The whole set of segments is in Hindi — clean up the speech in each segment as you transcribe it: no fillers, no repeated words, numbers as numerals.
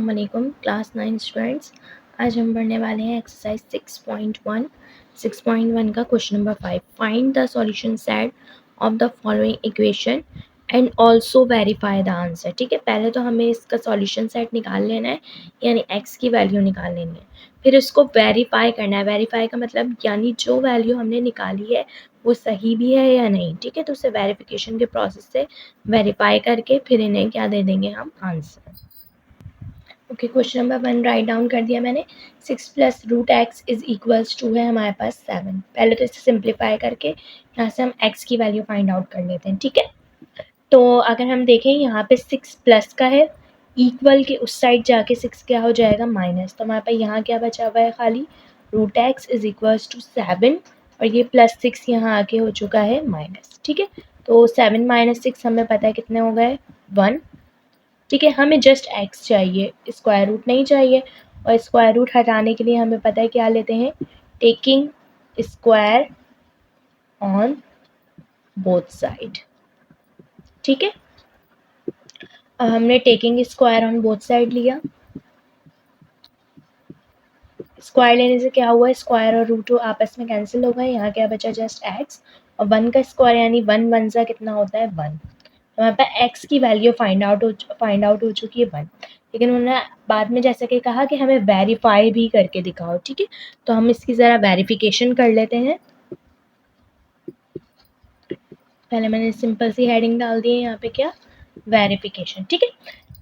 अस्सलाम वालेकुम क्लास 9 स्टूडेंट्स। आज हम पढ़ने वाले हैं एक्सरसाइज 6.1 का question number 5। Find the solution set of the following equation and also verify the answer. ठीक है, पहले तो हमें इसका सॉल्यूशन सेट निकाल लेना है, यानी एक्स की वैल्यू निकाल लेनी है, फिर इसको वेरीफाई करना है। वेरीफाई का मतलब यानी जो वैल्यू हमने निकाली है वो सही भी है या नहीं। ठीक है, तो उसे वेरिफिकेशन के प्रोसेस से वेरीफाई करके फिर इन्हें क्या दे देंगे हम, answer. Okay, question number 1 write down कर दिया मैंने। 6 plus root x is equals to है हमारे पास 7। पहले तो इसे सिंप्लीफाई करके यहाँ से हम एक्स की वैल्यू फाइंड आउट कर लेते हैं। ठीक है, तो अगर हम देखें यहाँ पे 6 प्लस का है, इक्वल के उस साइड जाके 6 क्या हो जाएगा, माइनस। तो हमारे पास यहाँ क्या बचा हुआ है, खाली root x is equals to 7 और ये प्लस 6 यहाँ आके हो चुका है माइनस। ठीक है, तो 7 माइनस 6 हमें पता है कितने हो गए, 1। ठीक है, हमें जस्ट एक्स चाहिए, स्क्वायर रूट नहीं चाहिए। और स्क्वायर रूट हटाने के लिए हमें पता है क्या लेते हैं, taking square on both side. ठीक है, अब हमने taking square on both side लिया। स्क्वायर लेने से क्या हुआ, स्क्वायर और रूट आपस में कैंसिल हो गए। यहाँ क्या बचा, जस्ट एक्स और 1 का स्क्वायर यानी 1 1 सा कितना होता है, 1। हमारे पास एक्स की वैल्यू फाइंड आउट हो चुकी है 1। लेकिन उन्होंने बाद में जैसे कि कहा कि हमें वेरीफाई भी करके दिखाओ। ठीक है, तो हम इसकी ज़रा वेरिफिकेशन कर लेते हैं। पहले मैंने सिंपल सी हेडिंग डाल दी है यहाँ पे, क्या, वेरिफिकेशन। ठीक है,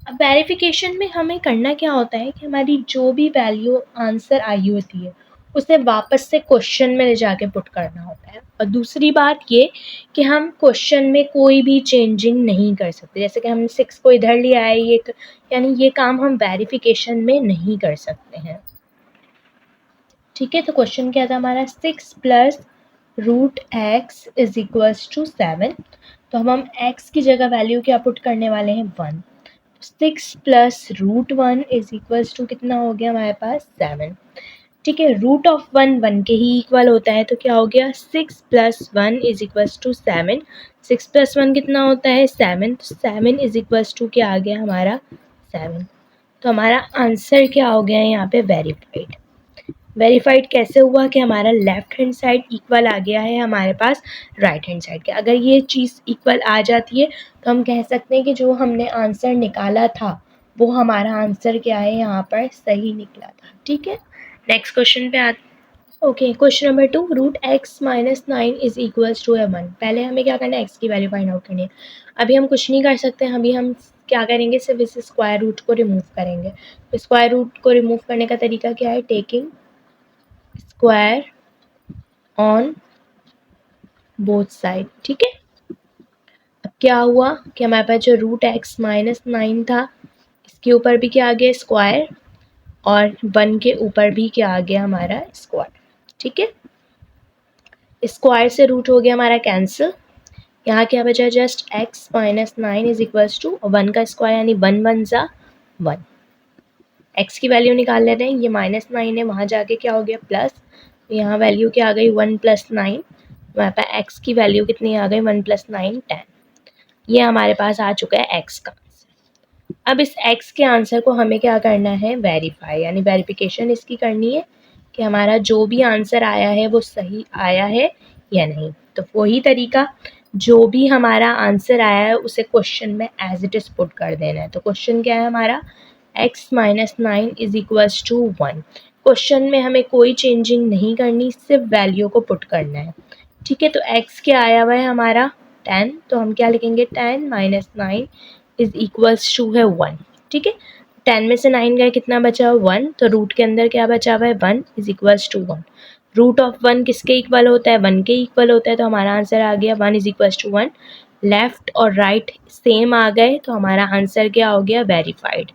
अब वेरिफिकेशन में हमें करना क्या होता है कि हमारी जो भी वैल्यू आंसर आई होती है उसे वापस से क्वेश्चन में ले जाके पुट करना होता है। और दूसरी बात ये कि हम क्वेश्चन में कोई भी चेंजिंग नहीं कर सकते। जैसे कि हम 6 को इधर ले आए, यानी ये काम हम वेरिफिकेशन में नहीं कर सकते हैं। ठीक है, तो क्वेश्चन क्या था हमारा, 6 plus root x is equals to 7। तो हम एक्स की जगह वैल्यू क्या पुट करने वाले हैं, 1। 6 plus root 1 is equals to कितना हो गया हमारे पास, 7। ठीक है, रूट ऑफ 1 1 के ही इक्वल होता है, तो क्या हो गया, 6 plus 1 is equals to 7। 6 plus 1 कितना होता है, 7। तो 7 इज इक्वल्स टू क्या आ गया हमारा, 7। तो हमारा आंसर क्या हो गया है यहाँ पे, वेरीफाइड। वेरीफाइड कैसे हुआ कि हमारा लेफ्ट हैंड साइड इक्वल आ गया है हमारे पास राइट हैंड साइड के। अगर ये चीज़ इक्वल आ जाती है तो हम कह सकते हैं कि जो हमने आंसर निकाला था वो हमारा आंसर क्या है, यहाँ पर सही निकला था। ठीक है, नेक्स्ट क्वेश्चन पे आते। Okay, question number 2, root x minus 9 is equals to 1। पहले हमें क्या करना है, एक्स की वैल्यू फाइंड आउट करनी है। अभी हम कुछ नहीं कर सकते, अभी हम क्या करेंगे, सिर्फ इस स्क्वायर रूट को रिमूव करेंगे। तो स्क्वायर रूट को रिमूव करने का तरीका क्या है, taking square on both side. ठीक है, अब क्या हुआ कि हमारे पास जो रूट एक्स माइनस 9 था इसके ऊपर भी क्या आ गया, स्क्वायर, और 1 के ऊपर भी क्या आ गया हमारा, स्क्वायर। ठीक है, स्क्वायर से रूट हो गया हमारा कैंसिल। यहाँ क्या बचा, just x minus 9 is equals to 1 का स्क्वायर यानी 1 1 सा 1। एक्स की वैल्यू निकाल लेते हैं, ये माइनस 9 है, वहाँ जाके क्या हो गया, प्लस। यहाँ वैल्यू क्या आ गई, 1 प्लस 9। हमारे पास एक्स की वैल्यू कितनी आ गई, 1 प्लस 9 10। ये हमारे पास आ चुका है एक्स का आंसर। अब इस एक्स के आंसर को हमें क्या करना है, वेरीफाई, यानी वेरिफिकेशन इसकी करनी है कि हमारा जो भी आंसर आया है वो सही आया है या नहीं। तो वही तरीका, जो भी हमारा आंसर आया है उसे क्वेश्चन में एज इट इज़ पुट कर देना है। तो क्वेश्चन क्या है हमारा, x minus 9 is equals to 1। Question में हमें कोई चेंजिंग नहीं करनी, सिर्फ वैल्यू को पुट करना है। ठीक है, तो एक्स क्या आया हुआ है हमारा, 10। तो हम क्या लिखेंगे, 10 माइनस 9 इज इक्वल्स टू है 1। ठीक है, 10 में से 9 गए, कितना बचा, 1। तो रूट के अंदर क्या बचा हुआ है, 1 is equals to 1। Root of 1 किसके इक्वल होता है, 1 के इक्वल होता है। तो हमारा आंसर आ गया 1 इज इक्वल्स टू 1। लेफ्ट और राइट सेम आ गए, तो हमारा आंसर क्या हो गया, वेरीफाइड।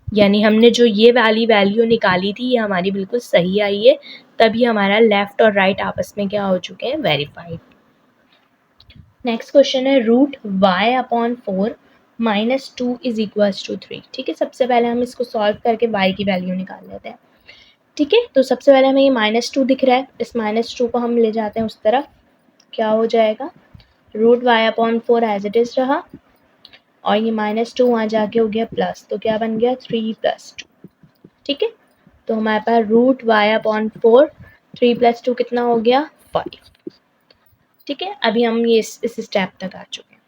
यानी हमने जो ये वाली वैल्यू निकाली थी ये हमारी बिल्कुल सही आई है, तभी हमारा लेफ्ट और राइट आपस में क्या हो चुके हैं, वेरीफाइड। नेक्स्ट क्वेश्चन है, root y upon 4 minus 2 is equals to 3। ठीक है, सबसे पहले हम इसको सॉल्व करके y की वैल्यू निकाल लेते हैं। ठीक है, तो सबसे पहले हमें ये -2 दिख रहा है, इस -2 को हम ले जाते हैं उस तरफ, क्या हो जाएगा, root y upon 4 as it is रहा। और ये -2 वहाँ जाके हो गया प्लस, तो क्या बन गया 3 + 2। ठीक है, तो हमारे पास √y/4, 3 + 2 कितना हो गया 5। ठीक है, अभी हम ये इस स्टेप तक आ चुके हैं।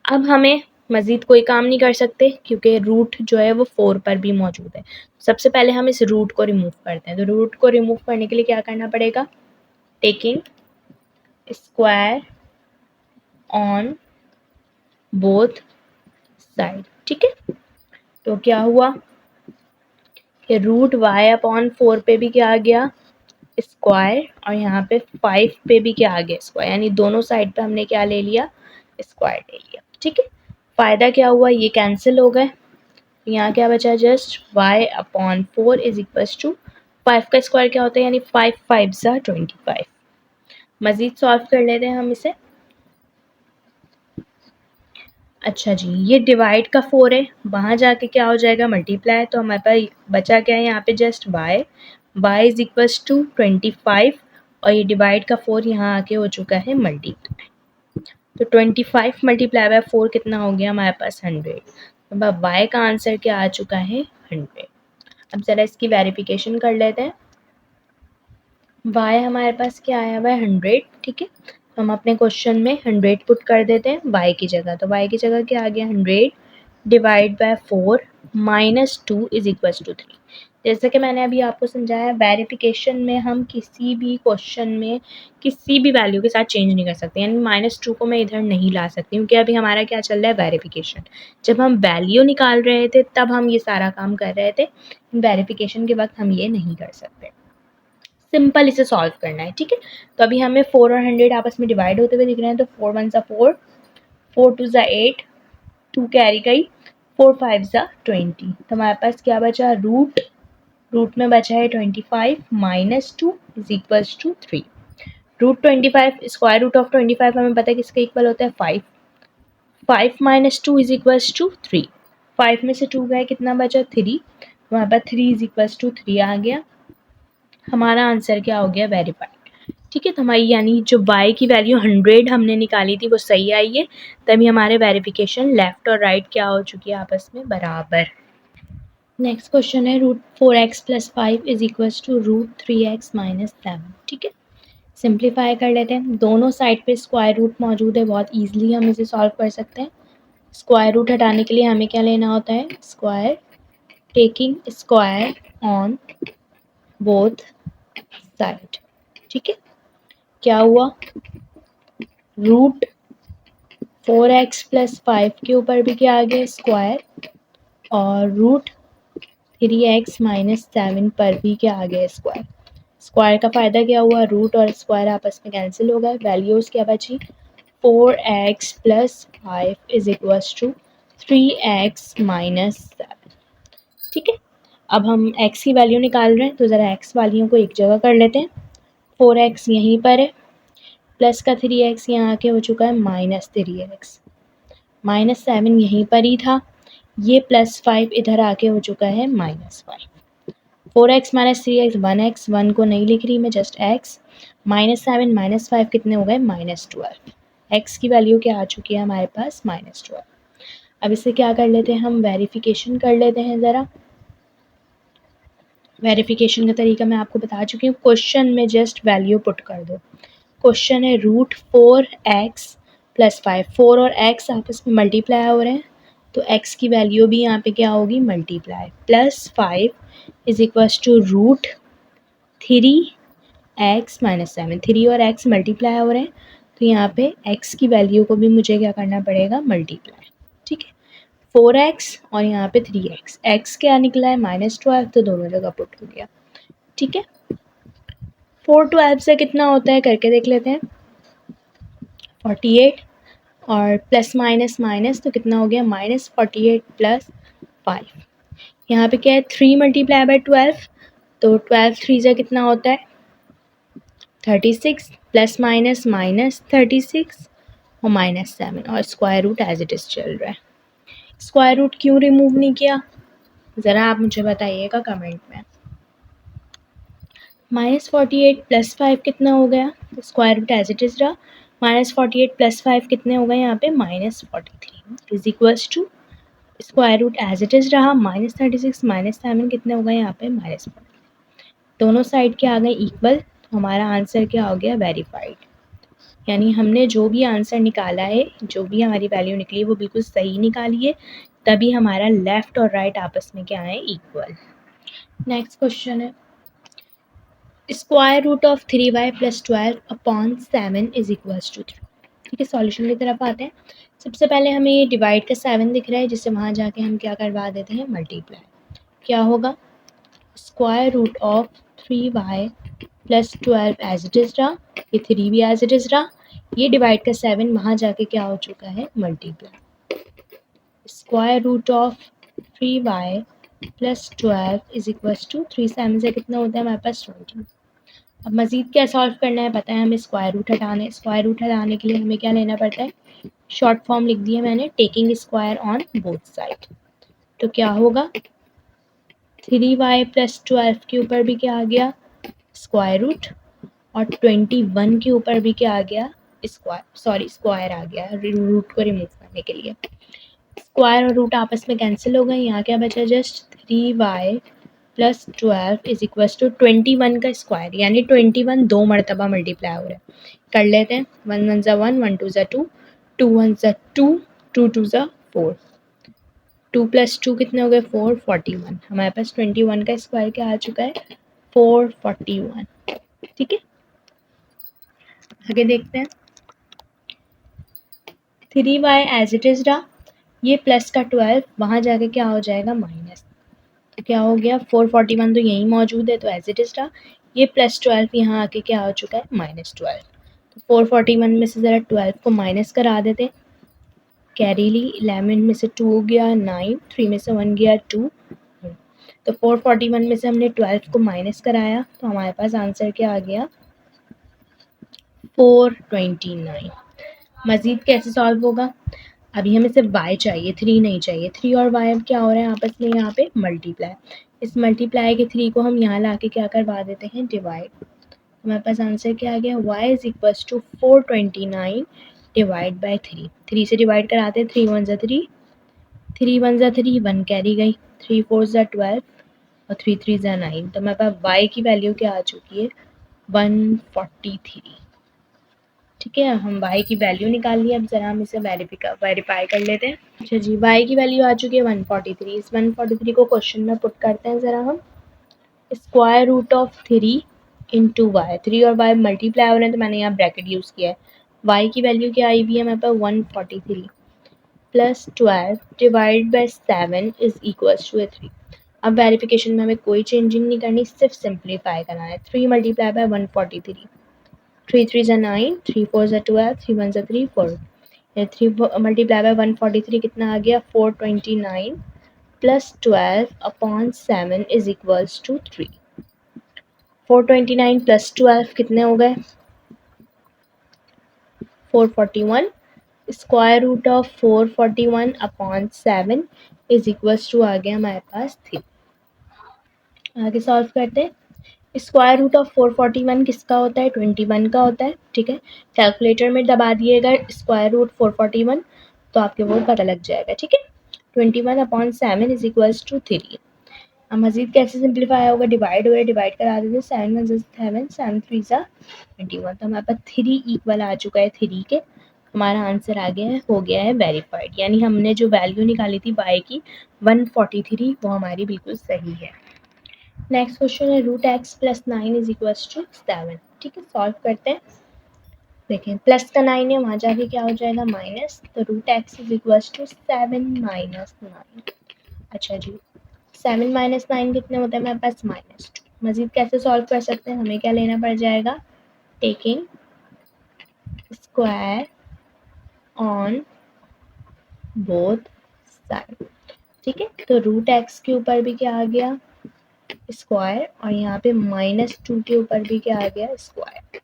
अब हमें मज़ीद कोई काम नहीं कर सकते क्योंकि रूट जो है वो 4 पर भी मौजूद है। सबसे पहले हम इस रूट को रिमूव करते हैं, तो रूट को रिमूव करने के लिए क्या करना पड़ेगा, taking square on both side. ठीक है, तो क्या हुआ कि √y/4 पे भी क्या आ गया स्क्वायर, और यहाँ पे 5 पे भी क्या आ गया स्क्वायर, यानी दोनों साइड पे हमने क्या ले लिया स्क्वायर ले लिया। ठीक है, फ़ायदा क्या हुआ, ये कैंसिल हो गए, यहाँ क्या बचा just y/4 is equals to 5 का स्क्वायर क्या होता है, यानी 5 5 सा 25। मज़ीद सॉल्व कर लेते हैं हम इसे। अच्छा जी, ये डिवाइड का 4 है, वहाँ जाके क्या हो जाएगा मल्टीप्लाई, तो हमारे पास बचा क्या है यहाँ पे just y is equals to 25, और ये डिवाइड का 4 यहाँ आके हो चुका है मल्टीप्लाई, तो 25 मल्टीप्लाई बाय 4 कितना हो गया हमारे पास 100। अब y का आंसर क्या आ चुका है 100। अब ज़रा इसकी वेरिफिकेशन कर लेते हैं। y हमारे पास क्या आया हुआ है 100। ठीक है, हम अपने क्वेश्चन में 100 पुट कर देते हैं y की जगह, तो y की जगह क्या आ गया 100 divide by 4 -2 is equals to 3। जैसे कि मैंने अभी आपको समझाया, वेरिफिकेशन में हम किसी भी क्वेश्चन में किसी भी वैल्यू के साथ चेंज नहीं कर सकते, यानी -2 को मैं इधर नहीं ला सकती क्योंकि अभी हमारा क्या चल रहा है वेरिफिकेशन। जब हम वैल्यू निकाल रहे थे तब हम ये सारा काम कर रहे थे, वेरिफिकेशन के वक्त हम ये नहीं कर सकते। सिंपल इसे सॉल्व करना है। ठीक है, तो अभी हमें 4 और 100 आपस में डिवाइड होते हुए दिख रहे हैं, तो 4 1 सा 4, 4 2 सा 8, 2 कैरी गई, 4 5 सा 20, तो हमारे पास क्या बचा रूट में बचा है 25 -2 is equals to 3। √25 square root of 25 हमें पता है किसके इक्वल होता है 5। 5 - 2 इज इक्वल्स टू 3। 5 में से 2 गए कितना बचा 3, हमारे पास 3 इज इक्वल्स टू 3 आ गया। हमारा आंसर क्या हो गया वेरीफाइड। ठीक है, तो हमारी यानी जो y की वैल्यू 100 हमने निकाली थी वो सही आई है, तभी हमारे वेरिफिकेशन लेफ्ट और राइट क्या हो चुकी है आपस में बराबर। नेक्स्ट क्वेश्चन है √4x + 5 is equals to √3x - 7। ठीक है, सिंप्लीफाई कर लेते हैं, दोनों साइड पे स्क्वायर रूट मौजूद है, बहुत ईजिली हम इसे सॉल्व कर सकते हैं। स्क्वायर रूट हटाने के लिए हमें क्या लेना होता है square, taking square on both side. ठीक है, क्या हुआ √4x + 5 के ऊपर भी क्या आ गया स्क्वायर, और √3x - 7 पर भी क्या आ गया स्क्वायर। स्क्वायर का फ़ायदा क्या हुआ, रूट और स्क्वायर आपस में कैंसिल हो गए, वैल्यूज़ क्या बची 4x + 5 is equals to 3x - 7। ठीक है, अब हम x की वैल्यू निकाल रहे हैं, तो ज़रा x वालियों को एक जगह कर लेते हैं। 4x यहीं पर है, प्लस का 3x यहाँ आके हो चुका है -3x, -7 यहीं पर ही था, ये +5 इधर आके हो चुका है -5। 4x - 3x 1x, 1 को नहीं लिख रही मैं जस्ट x, -7 -5 कितने हो गए -12। x की वैल्यू क्या आ चुकी है हमारे पास -12। अब इसे क्या कर लेते हैं हम वेरिफिकेशन कर लेते हैं ज़रा। वेरिफिकेशन का तरीका मैं आपको बता चुकी हूँ, क्वेश्चन में जस्ट वैल्यू पुट कर दो। क्वेश्चन है √4x + 5, 4 और x आपस में मल्टीप्लाई हो रहे हैं, तो x की वैल्यू भी यहाँ पे क्या होगी multiply, +5 is equals to √3x - 7, 3 और x मल्टीप्लाई हो रहे हैं, तो यहाँ पे x की वैल्यू को भी मुझे क्या करना पड़ेगा मल्टीप्लाई। ठीक है, 4x और यहाँ पे 3x, x क्या निकला है -12, तो दोनों जगह पुट हो गया। ठीक है, 4 12 से कितना होता है करके देख लेते हैं, 48, और प्लस माइनस माइनस तो कितना हो गया -48 + 5। यहाँ पे क्या है 3 × 12, तो 12 3 से कितना होता है 36, प्लस माइनस -36 और -7, और square root as it is चल रहा है। स्क्वायर रूट क्यों रिमूव नहीं किया ज़रा आप मुझे बताइएगा कमेंट में। -48 + 5 कितना हो गया, तो square root as it is रहा, -48 + 5 कितने हो गए यहाँ पे -43 is equals to square root as it is रहा -36 -7 कितने हो गए यहाँ पे -40 दोनों साइड के आ गए इक्वल तो हमारा आंसर क्या हो गया वेरीफाइड यानी हमने जो भी आंसर निकाला है जो भी हमारी वैल्यू निकली है वो बिल्कुल सही निकाली है तभी हमारा लेफ्ट और राइट आपस में क्या है इक्वल। नेक्स्ट क्वेश्चन है square root of 3y + 12/7 is equals to 3। ठीक है सॉल्यूशन की तरफ आते हैं। सबसे पहले हमें ये डिवाइड का 7 दिख रहा है जिससे वहाँ जाके हम क्या करवा देते हैं मल्टीप्लाई। क्या होगा square root of 3y + 12 as it is रहा ये 3 भी एज इट इज़ रहा ये डिवाइड का 7 वहाँ जाके क्या हो चुका है multiply. Square root of 3y + 12 is equals to 3 7 से कितना होता है हमारे पास 20। अब मज़ीद क्या सॉल्व करना है पता है हमें स्क्वायर रूट हटाना है। स्क्वायर रूट हटाने के लिए हमें क्या लेना पड़ता है शॉर्ट फॉर्म लिख दी है मैंने taking square on both side. तो क्या होगा 3y + 12 के ऊपर भी क्या आ गया स्क्वायर रूट और 21 के ऊपर भी क्या आ गया स्क्वायर आ गया रूट को रिमूव करने के लिए। स्क्वायर और रूट आपस में कैंसिल हो गए यहाँ क्या बचा just 3y + 12 is equal to 21 का स्क्वायर यानी 21 दो मरतबा मल्टीप्लाई हो रहा है। कर लेते हैं 1 1 * 1 1 2 * 2 2 1 * 2 2 2 * 4 2 + 2 कितने हो गए 4 41 हमारे पास 21 का स्क्वायर क्या आ चुका है 441। ठीक है आगे देखते हैं 3y एज इट इज़ रहा ये प्लस का 12 वहाँ जाके क्या हो जाएगा माइनस तो क्या हो गया 441 तो यहीं मौजूद है तो एज इट इज़ रहा ये +12 यहाँ आके क्या हो चुका है -12 तो 441 में से ज़रा 12 को माइनस करा देते कैरी ली 11 में से 2 गया 9 3 में से 1 गया 2 तो 441 में से हमने 12 को माइनस कराया तो हमारे पास आंसर क्या आ गया 429। मज़ीद कैसे सॉल्व होगा अभी हमें सिर्फ y चाहिए 3 नहीं चाहिए 3 और y अब क्या हो रहा है आपस में यहाँ पे मल्टीप्लाई इस मल्टीप्लाई के 3 को हम यहाँ ला के क्या करवा देते हैं डिवाइड हमारे पास आंसर क्या आ गया y is equals to 429 divide by 3 3 से डिवाइड कराते हैं 3 1 * 3 3 1 * 3 1 कैरी गई 3 4 * 12 और 3 3 * 9 तो हमारे पास y की वैल्यू क्या आ चुकी है 143। ठीक है हम y की वैल्यू निकाल ली अब ज़रा हम इसे वेरीफाई कर लेते हैं। अच्छा जी y की वैल्यू आ चुकी है 143 इस 143 को क्वेश्चन में पुट करते हैं ज़रा हम square root of 3 into y 3 और y मल्टीप्लाई हो रहे हैं तो मैंने यहाँ ब्रैकेट यूज़ किया है y की वैल्यू क्या आई हुई है हमारे पास 143 + 12 divide by 7 is equals to 3। अब वेरिफिकेशन में हमें कोई चेंजिंग नहीं करनी सिर्फ सिंप्लीफाई करना है 3 मल्टीप्लाई बाय 143 3 3 * 9 3 4 * 12 3 1 * 3 4 3 मल्टीप्लाई बाय 143 कितना आ गया 429 + 12/7 इज इक्वल्स टू 3। 429 + 12 कितने हो गए 441 square root of 441/7 is equals to आ गया हमारे पास 3। आगे सॉल्व करते हैं स्क्वायर रूट ऑफ 441 किसका होता है 21 का होता है। ठीक है कैलकुलेटर में दबा दिएगा स्क्वायर रूट 441 तो आपके वो पता लग जाएगा। ठीक है 21/7 इज इक्वल्स टू 3। अब मजीद कैसे सिंप्लीफाई होगा डिवाइड हो गया डिवाइड करा देते 7 1 * 7 7 3 * 21 तो हमारे पास 3 इक्वल आ चुका है 3 के हमारा आंसर आ गया है हो गया है वेरीफाइड यानी हमने जो वैल्यू निकाली थी y की 143 वो हमारी बिल्कुल सही है। नेक्स्ट क्वेश्चन है √x + 9 इज इक्वल्स टू 7। ठीक है सॉल्व करते हैं देखें प्लस का 9 है वहाँ जाके क्या हो जाएगा माइनस तो √x इज इक्वल्स टू 7 - 9। अच्छा जी 7 - 9 कितने होते हैं हमारे पास -2। मजीद कैसे सॉल्व कर सकते हैं हमें क्या लेना पड़ जाएगा taking square on both side. ठीक है तो √x के ऊपर भी क्या आ गया स्क्वायर और यहाँ पे -2 के ऊपर भी क्या आ गया स्क्वायर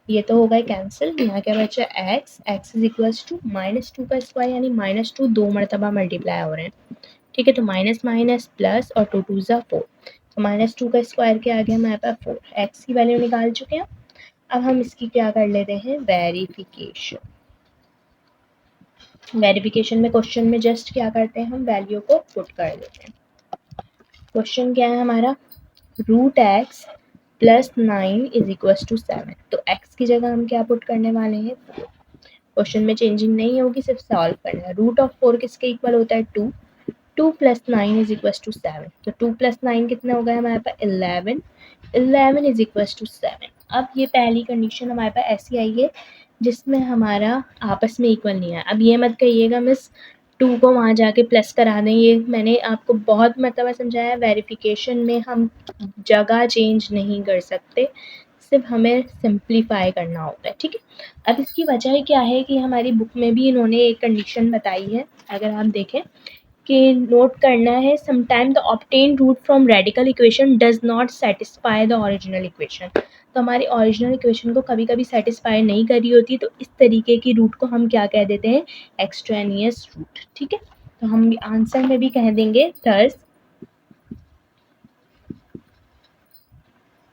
ये तो हो गए कैंसिल यहाँ क्या बचा x इज इक्वल्स टू -2 का स्क्वायर यानी -2 दो मरतबा मल्टीप्लाई हो रहे हैं। ठीक है तो माइनस माइनस प्लस और 2 2 = 4 तो -2 का स्क्वायर क्या आ गया हमारे पास 4 x की वैल्यू निकाल चुके हैं। अब हम इसकी क्या कर लेते हैं, वेरिफिकेशन। वेरिफिकेशन में क्वेश्चन में जस्ट क्या करते हैं, हम वैल्यू को पुट कर देते हैं। क्वेश्चन क्या है हमारा, root x plus 9 is equal to 7। तो एक्स की जगह हम क्या पुट करने वाले हैं, 4। क्वेश्चन में चेंजिंग नहीं होगी, सिर्फ सॉल्व करना है। रूट ऑफ 4 किसके इक्वल होता है, 2। 2 प्लस 9 इज इक्वल टू 7। तो 2 प्लस 9 कितना होगा हमारे पास, 11। 11 इज इक्वल टू 7। अब ये पहली कंडीशन हमारे पास ऐसी आई है जिसमें हमारा आपस में इक्वल नहीं है। अब ये मत कहिएगा मिस 2 को वहाँ जाके प्लस करा दें, ये मैंने आपको बहुत मतलब समझाया। वेरिफिकेशन में हम जगह चेंज नहीं कर सकते, सिर्फ हमें सिंप्लीफाई करना होता है, ठीक है। अब इसकी वजह क्या है कि हमारी बुक में भी इन्होंने एक कंडीशन बताई है, अगर आप देखें कि नोट करना है, sometime the obtain root from radical equation does not satisfy the original equation. तो हमारी ओरिजिनल इक्वेशन को कभी कभी सेटिस्फाई नहीं करी होती, तो इस तरीके की रूट को हम क्या कह देते हैं, एक्सट्रेनियस रूट, ठीक है। तो हम आंसर में भी कह देंगे thus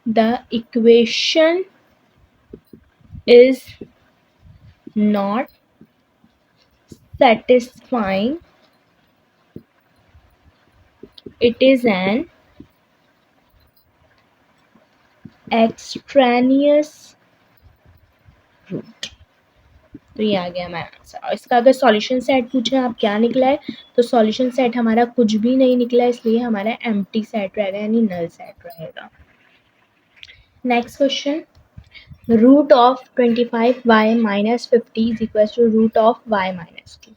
the equation is not satisfying, it is an extraneous root। तो ये आ गया हमारा आंसर। और इसका अगर सॉल्यूशन सेट पूछे आप क्या निकला है, तो सॉल्यूशन सेट हमारा कुछ भी नहीं निकला, इसलिए हमारा एम्प्टी सेट रहेगा, यानी नल सेट रहेगा। Next question, root of 25y minus 50 is equal to root of y minus 2।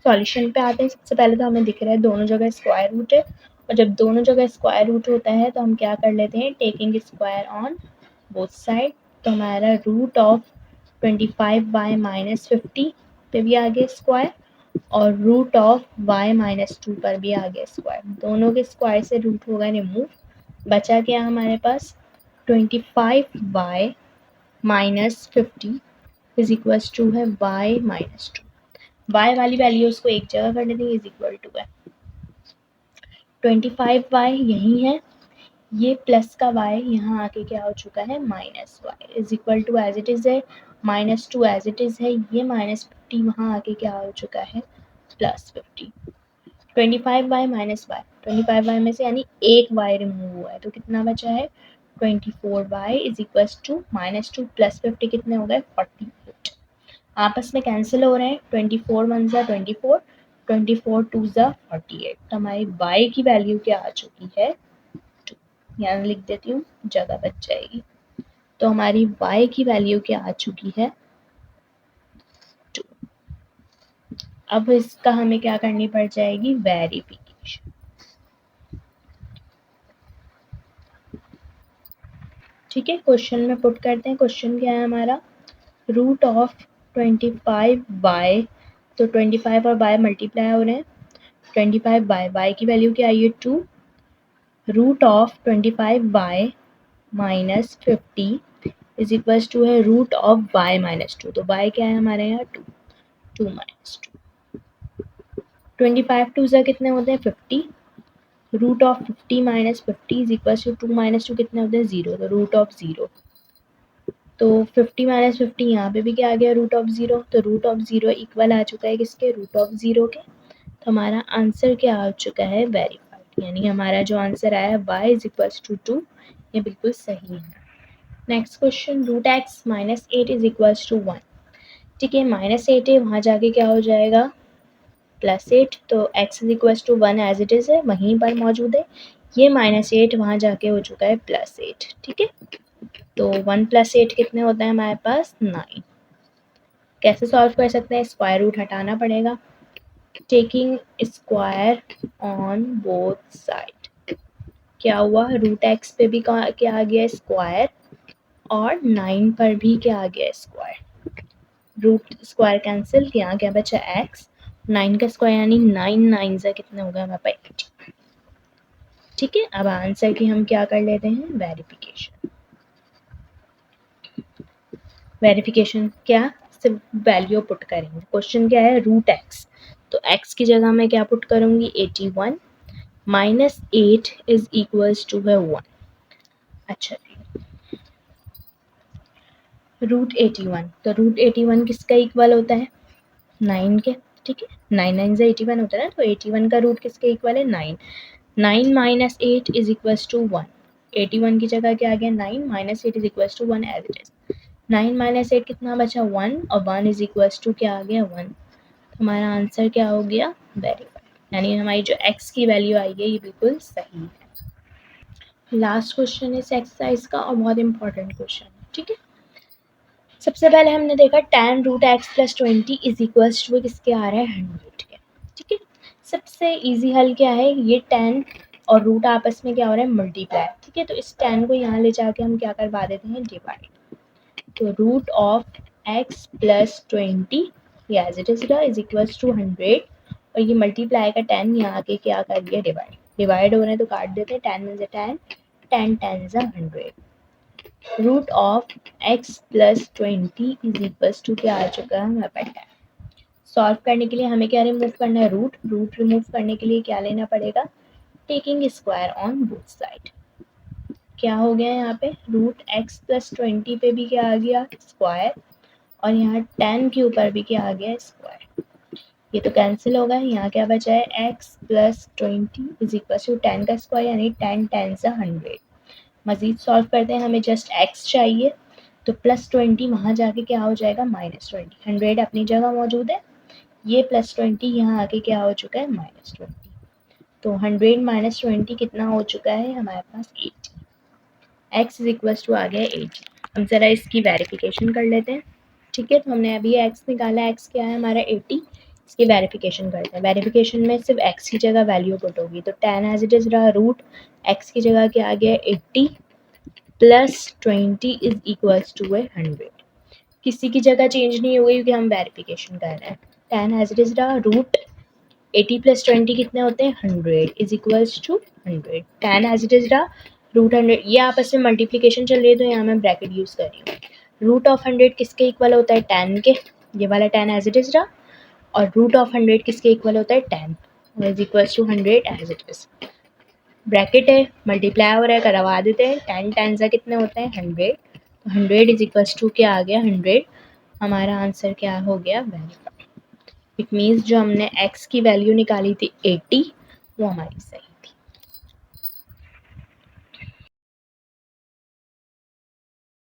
Solution पे आते हैं। सबसे पहले तो हमें दिख रहा है दोनों जगह स्क्वायर रूट है, और जब दोनों जगह स्क्वायर रूट होता है तो हम क्या कर लेते हैं, taking square on both side. तो हमारा रूट ऑफ 25y माइनस 50 पे भी आ गया स्क्वायर, और रूट ऑफ y माइनस 2 पर भी आ गया स्क्वायर। दोनों के स्क्वायर से रूट होगा रिमूव, बचा क्या हमारे पास, 25y minus 50 is equal to है y माइनस 2। y वाली वैल्यूज को एक जगह कर देंगे, इज इक्वल टू है 25y यही है, ये प्लस का y यहाँ आके क्या हो चुका है, minus y is equal to as it is है, माइनस 2 एज इट इज है, ये माइनस 50 वहाँ आके क्या हो चुका है, plus 50। 25y minus y, 25y में से यानी एक y रिमूव हुआ है, तो कितना बचा है, 24y is equal to minus 2 plus 50 कितने हो गए, 48। आपस में कैंसिल हो रहे हैं, 24 1 ज़ा 24, 24 2 ज़ा 48। तो हमारी y की वैल्यू क्या आ चुकी है, 2। यहाँ लिख देती हूँ, जगह बच जाएगी। तो हमारी y की वैल्यू क्या आ चुकी है, 2। अब इसका हमें क्या करनी पड़ जाएगी, वेरिफिकेशन। ठीक है, क्वेश्चन में पुट करते हैं। क्वेश्चन क्या है हमारा, रूट ऑफ 25y, तो 25 और y मल्टीप्लाई हो रहे हैं, 25 बाय y की वैल्यू क्या आई है, 2। Root of 25y minus 50 is equal to है रूट ऑफ y माइनस 2। तो y क्या है हमारे यहाँ, 2, 2 माइनस 2। 25 2 ज़ा कितने होते हैं, 50। Root of 50 minus 50 is equal to 2 minus 2 कितने होते हैं, 0। तो रूट ऑफ 0, तो 50 माइनस 50 यहाँ पे भी क्या आ गया, रूट ऑफ 0। तो रूट ऑफ 0 इक्वल आ चुका है किसके, रूट ऑफ 0 के। तो हमारा आंसर क्या आ चुका है, वेरीफाइड, यानी हमारा जो आंसर आया है y इज इक्वल टू 2, ये बिल्कुल सही है। Next question, root x minus 8 is equal to 1। ठीक है, माइनस 8 है, वहाँ जाके क्या हो जाएगा, प्लस 8। तो x is equal to 1 as it is है, वहीं पर मौजूद है। ये माइनस 8 वहाँ जाके हो चुका है प्लस 8। ठीक है, तो 1 प्लस 8 कितने होता है हमारे पास, 9। कैसे सॉल्व कर सकते हैं, स्क्वायर रूट हटाना पड़ेगा, taking square on both side. क्या हुआ, रूट एक्स पे भी क्या आ गया, स्क्वायर, और 9 पर भी क्या आ गया, स्क्वायर। रूट स्क्वायर कैंसिल, यहाँ क्या बचा, एक्स। 9 का स्क्वायर यानी 9 9 से कितने हो गए हमारे पास, 80। ठीक है, अब आंसर की हम क्या कर लेते हैं, वेरिफिकेशन। वेरिफिकेशन क्या, सिर्फ वैल्यू पुट करेंगे। क्वेश्चन क्या है, रूट एक्स, तो एक्स की जगह मैं क्या पुट करूंगी, 81 माइनस 8 इज इक्वल्स टू है 1। अच्छा, √81, तो √81 किसका इक्वल होता है 9 के, ठीक है, 9 9 से 81 होता है ना, तो 81 का रूट किसके इक्वल है 9, 9 माइनस 8 इज इक्वल्स टू 1, 81 की जगह क्या आ गया 9 minus 8 is equals to 1 as it is, 9 minus 8 कितना बचा 1 और 1 इज इक्वल्स टू क्या आ गया 1, तो हमारा आंसर क्या हो गया वेरीफाइड, यानी हमारी जो x की वैल्यू आई है ये बिल्कुल सही है। लास्ट क्वेश्चन इस एक्सरसाइज का और बहुत इंपॉर्टेंट क्वेश्चन है, ठीक है। सबसे पहले हमने देखा tan √x + 20 is equals to किसके आ रहा है 100 के, ठीक है। सबसे इजी हल क्या है, ये tan और रूट आपस में क्या हो रहा है मल्टीप्लाई, ठीक है, तो इस tan को यहाँ ले जाके हम क्या करवा देते हैं डिवाइड, तो √x + 20 ये as it is is equals to 100 और ये मल्टीप्लाई का tan यहाँ आके क्या कर दिया डिवाइड, डिवाइड हो रहे हैं तो काट देते हैं, tan में से tan, tan tan 100, √x + 20 is equals to क्या आ चुका है हमारे पास tan। सॉल्व करने के लिए हमें क्या रिमूव करना है रूट रिमूव करने के लिए क्या लेना पड़ेगा taking square on both side, क्या हो गया यहाँ पे √x + 20 पे भी क्या आ गया स्क्वायर और यहाँ tan के ऊपर भी क्या आ गया स्क्वायर, ये तो कैंसिल होगा, यहाँ क्या बचा है x + 20 is equal to tan का स्क्वायर यानी tan tan 100। मजीद सॉल्व करते हैं, हमें जस्ट x चाहिए, तो +20 वहाँ जाके क्या हो जाएगा -20, 100 अपनी जगह मौजूद है, ये +20 यहाँ आके क्या हो चुका है -20, तो 100 - 20 कितना हो चुका है हमारे पास 80, x इज इक्वल टू आ गया 80। हम ज़रा इसकी वेरिफिकेशन कर लेते हैं, ठीक है, तो हमने अभी x निकाला, x क्या है हमारा 80, इसकी वेरिफिकेशन करते हैं, वेरिफिकेशन में सिर्फ x की जगह वैल्यू पुट होगी, तो tan एज इट इज रहा √x की जगह क्या आ गया 80 + 20 इज इक्वल्स टू 100, किसी की जगह चेंज नहीं हुई क्योंकि हम वेरिफिकेशन कर रहे हैं, tan एज इट इज रहा √80 + 20 कितने होते हैं 100 is equals to 100, tan as it is रहा √100, ये आपस में मल्टीप्लिकेशन चल रही है तो यहाँ मैं ब्रैकेट यूज़ कर रही हूँ, √100 किसके इक्वल होता है tan के, ये वाला tan एज इट इज रहा, और √100 किसके इक्वल होता है tan is equals to 100 as it is, bracket है मल्टीप्लाई हो रहा है करवा देते हैं, tan tan सा कितने होते हैं 100, तो 100 इज इक्वल्स टू क्या आ गया 100, हमारा आंसर क्या हो गया वेरीफाइड, इट मीन्स जो हमने x की वैल्यू निकाली थी 80 वो हमारी सही